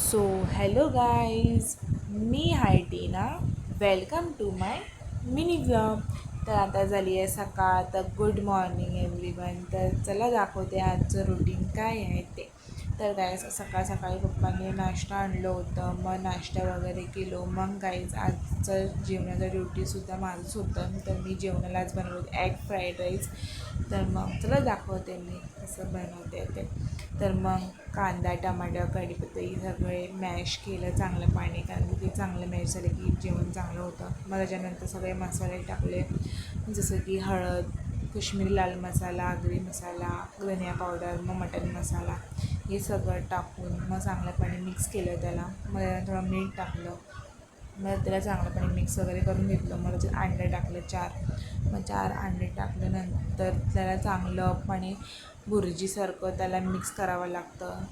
So hello guys, मी hi Tina. Welcome to my mini vlog. तर आता झाली आहे सकाळ. तर गुड मॉर्निंग एव्हरीवन. तर चला दाखवते आजचं रुटीन काय आहे ते. तर काय सकाळ सकाळी पप्पांनी नाश्ता आणलं होतं, मग नाश्ता वगैरे केलो. मग गाईज आजचं जेवणाचं ड्युटीसुद्धा माझंच होतं. तर मी जेवणाला आज बनवलं होतं एग फ्राईड राईस. तर मग चला दाखवते मी कसं बनवते ते. तर मग कांदा, टमाटर, कढीपत्ता हे सगळे मॅश केलं चांगलं पाणी, कारण की ते चांगलं मॅश झालं की जेवण चांगलं होतं. मग त्याच्यानंतर सगळे मसाले टाकले, जसं की हळद, काश्मीरी लाल मसाला, आगरी मसाला, धनिया पावडर, मग मटन मसाला हे सगळं टाकून मग चांगलं पाणी मिक्स केलं त्याला. मग त्याला थोडं मीठ टाकलं. मग त्याला चांगलं पाणी मिक्स वगैरे करून घेतलं. मग त्याच्यात अंडे टाकले 4. मग 4 अंडे टाकल्यानंतर त्याला चांगलंपणे भुर्जीसारखं त्याला मिक्स करावं लागतं,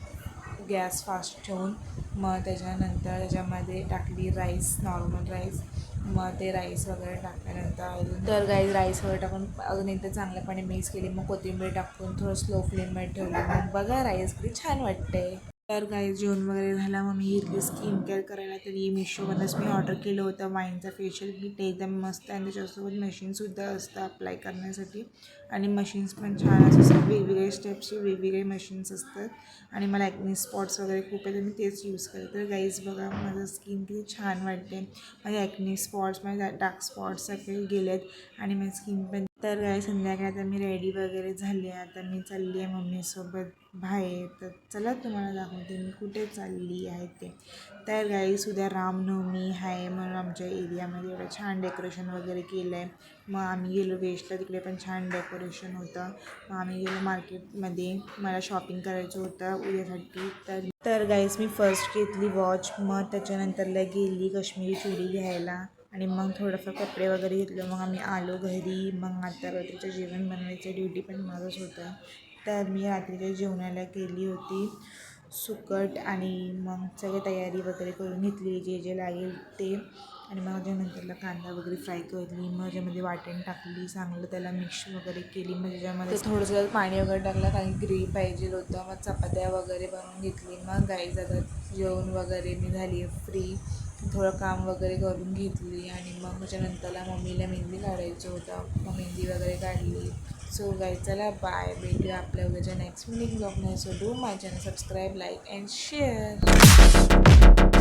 गॅस फास्ट ठेवून. मग त्याच्यानंतर त्याच्यामध्ये टाकली राईस, नॉर्मल राईस. मग ते राईस वगैरे टाकल्यानंतर तर गाईस राईस वगैरे टाकून अजून एकदा चांगल्यापणे मिक्स केली. मग कोथिंबीर टाकून थोडं स्लो फ्लेममध्ये ठेवली. मग बघा राईस किती छान वाटते. तर गाईस जेवण वगैरे झाला. मग मी घेतली स्किन केअर करायला. तर ही मिशोवरच मी ऑर्डर केलं होतं वाईनचा फेशियल किट. एकदम मस्त आहे आणि त्याच्यासोबत मशीनसुद्धा असतं अप्लाय करण्यासाठी. आणि मशीन्स पण छान असतात, वेगवेगळे स्टेप्सचे वेगवेगळे मशीन्स असतात. आणि मला ॲक्ने स्पॉट्स वगैरे खूप आहे, तर मी तेच यूज करते. तर गाईज बघा माझं स्किन किती छान वाटते. माझे ॲक्ने स्पॉट्स, माझे डार्क स्पॉट्स सगळे गेले आहेत आणि माझी स्किन पण. तर गाईज संध्याकाळी आता मी रेडी वगैरे झाली आहे. आता मी चालली आहे मम्मीसोबत बाहेर. तर चला तुम्हाला दाखवते मी कुठे चालली आहे ते. तर गाईज उद्या रामनवमी आहे, म्हणून आमच्या एरियामध्ये एवढं छान डेकोरेशन वगैरे केलं आहे. मग आम्ही गेलो वेस्टला, तिकडे पण छान डेकोरेशन होतं. मग आम्ही गेलो मार्केटमध्ये, मला शॉपिंग करायचं होतं उद्यासाठी. तर गाईज मी फर्स्ट घेतली वॉच. मग त्याच्यानंतरला गेली काश्मीरी चुडी घ्यायला आणि मग थोडंफार कपडे वगैरे घेतलं. मग आम्ही आलो घरी. मग आता रात्रीचं जेवण बनवायचं ड्युटी पण माझंच होतं. तर मी रात्रीच्या जेवणाला केली होती सुकट आणि मग सगळी तयारी वगैरे करून घेतली, जे जे लागेल ते. आणि मग त्याच्यानंतरला कांदा वगैरे फ्राय केली. मग त्याच्यामध्ये वाटण टाकली, चांगलं त्याला मिक्स वगैरे केली. मग त्याच्यामध्ये थोडंसं पाणी वगैरे टाकलं, काही ग्रेव्ही पाहिजे होतं. मग चपात्या वगैरे बनवून घेतली. मग गाईज आता जेवण वगैरे मी झाली फ्री, थोडं काम वगैरे करून घेतली. आणि मग त्याच्यानंतरला मम्मीला मेहंदी काढायचं होतं, मग मेहंदी वगैरे काढली. सो गाईज चला बाय, भेटूया आपल्या उद्याच्या नेक्स्ट मिनिंग ब्लॉगमध्ये. So do my channel, subscribe, like and share.